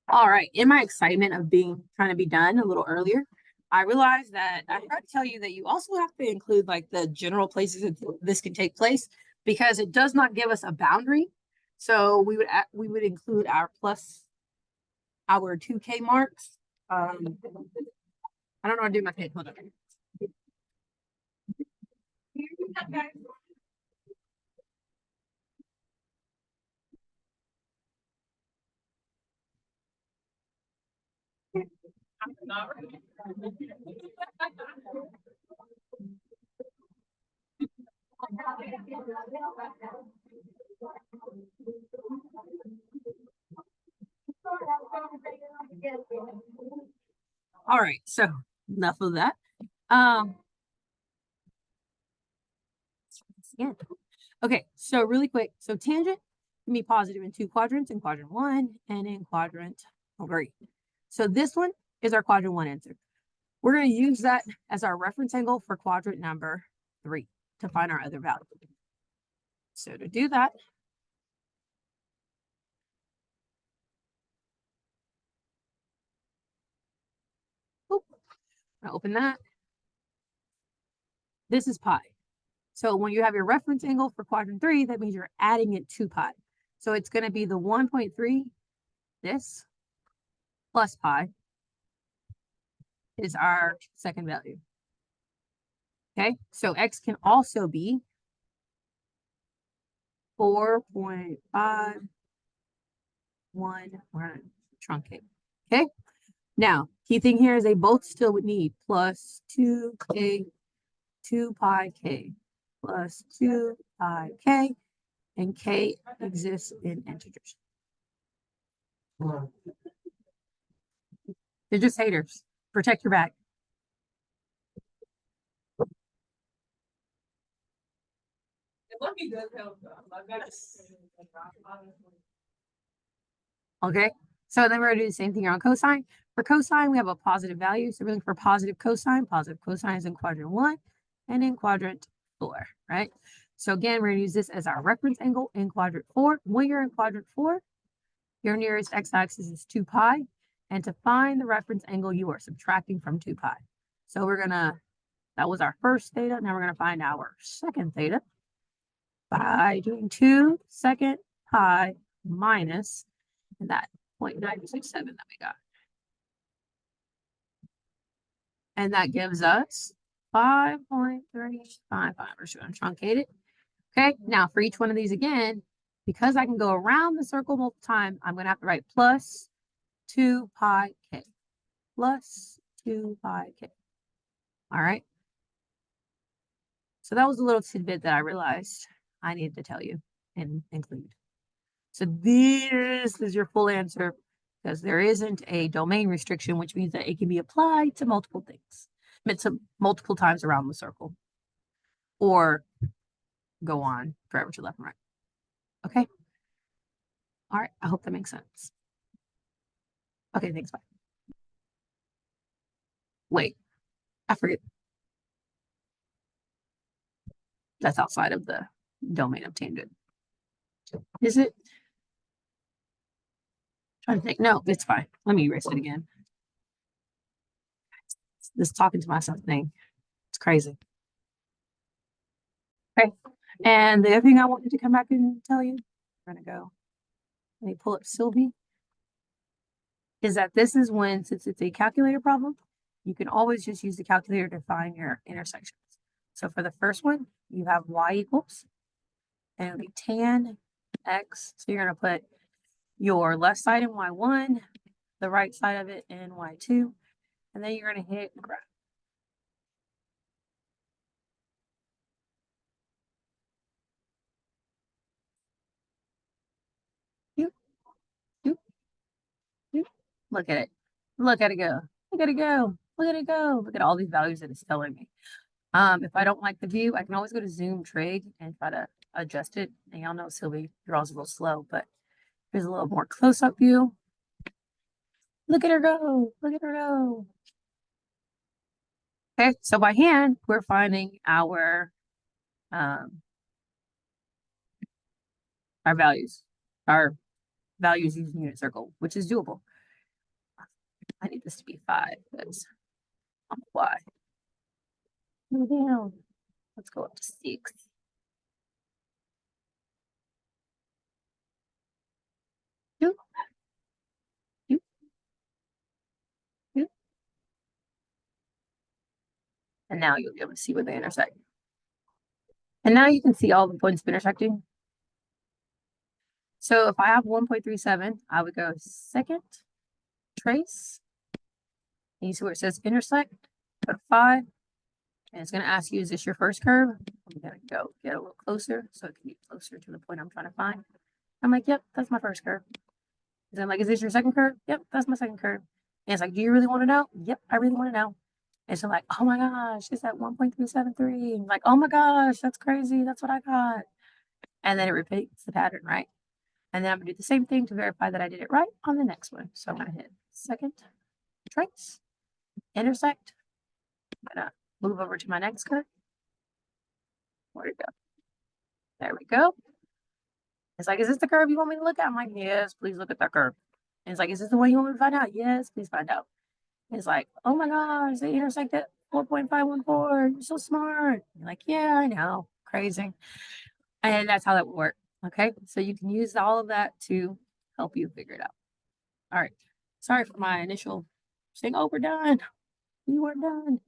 All right. In my excitement of trying to be done a little earlier, I realized that I forgot to tell you that you also have to include like the general places that this can take place because it does not give us a boundary. So we would include our 2K marks. I don't know how to do my page. Hold on. All right. So enough of that. Um, again. Okay, so really quick. So tangent can be positive in two quadrants, in quadrant 1 and in quadrant 3. So this one is our quadrant 1 answer. We're going to use that as our reference angle for quadrant number 3 to find our other value. So to do that, I'm going to open that. This is pi. So when you have your reference angle for quadrant 3, that means you're adding it to pi. So it's going to be the 1.3, this, plus pi is our second value. Okay, so x can also be 4.51. We're going to truncate. Okay, now key thing here is they both still would need plus 2k, 2 pi k, plus 2 pi k, and k exists in integers. They're just haters. Protect your back. Okay, so then we're going to do the same thing on cosine. For cosine, we have a positive value. So we're looking for positive cosine. Positive cosine is in quadrant 1 and in quadrant 4, right? So again, we're going to use this as our reference angle in quadrant 4. When you're in quadrant 4, your nearest x-axis is 2 pi. And to find the reference angle, you are subtracting from 2 pi. So we're going to, that was our first theta. Now we're going to find our second theta by doing 2 second pi minus that 0.967 that we got. And that gives us 5.355. We're just going to truncate it. Okay, now for each one of these again, because I can go around the circle multiple times, I'm going to have to write plus 2 pi k. Plus 2 pi k. All right. So that was a little tidbit that I realized I needed to tell you and include. So this is your full answer because there isn't a domain restriction, which means that it can be applied to multiple things. To multiple times around the circle or go on forever to left and right. Okay. All right. I hope that makes sense. Okay. Thanks. Bye. Wait, I forget. That's outside of the domain of tangent. Is it? I'm trying to think. No, it's fine. Let me erase it again. This talking to myself thing. It's crazy. Okay. And the other thing I wanted to come back and tell you, I'm going to go, let me pull up Sylvie, is that this is when, since it's a calculator problem, you can always just use the calculator to find your intersections. So for the first one, you have y equals, and it'll be tan x. So you're going to put your left side in y1, the right side of it in y2, and then you're going to hit graph. Look at it. Look at it go. Look at it go. Look at it go. Look at all these values that it's telling me. If I don't like the view, I can always go to Zoom Trig and try to adjust it. And y'all know Sylvie draws a little slow, but here's a little more close-up view. Look at her go. Look at her go. Okay, so by hand, we're finding our values. Our values using unit circle, which is doable. I need this to be 5 because I'm y. Go down. Let's go up to 6. Two, two, two. And now you'll be able to see where they intersect. And now you can see all the points intersecting. So if I have 1.37, I would go second, trace. And you see where it says intersect, put 5. And it's going to ask you, is this your first curve? I'm going to go get a little closer so it can be closer to the point I'm trying to find. I'm like, yep, that's my first curve. And I'm like, is this your second curve? Yep, that's my second curve. And it's like, do you really want to know? Yep, I really want to know. And so like, oh my gosh, it's at 1.373. Like, oh my gosh, that's crazy. That's what I got. And then it repeats the pattern, right? And then I'm gonna do the same thing to verify that I did it right on the next one. So I'm gonna hit second, trace, intersect. I'm gonna move over to my next curve. Where'd it go? There we go. It's like, is this the curve you want me to look at? I'm like, yes, please look at that curve. And it's like, is this the one you want me to find out? Yes, please find out. And it's like, oh my gosh, they intersect at 4.514. You're so smart. You're like, yeah, I know. Crazy. And that's how that would work. Okay. So you can use all of that to help you figure it out. All right. Sorry for my initial saying, oh, we're done. We weren't done.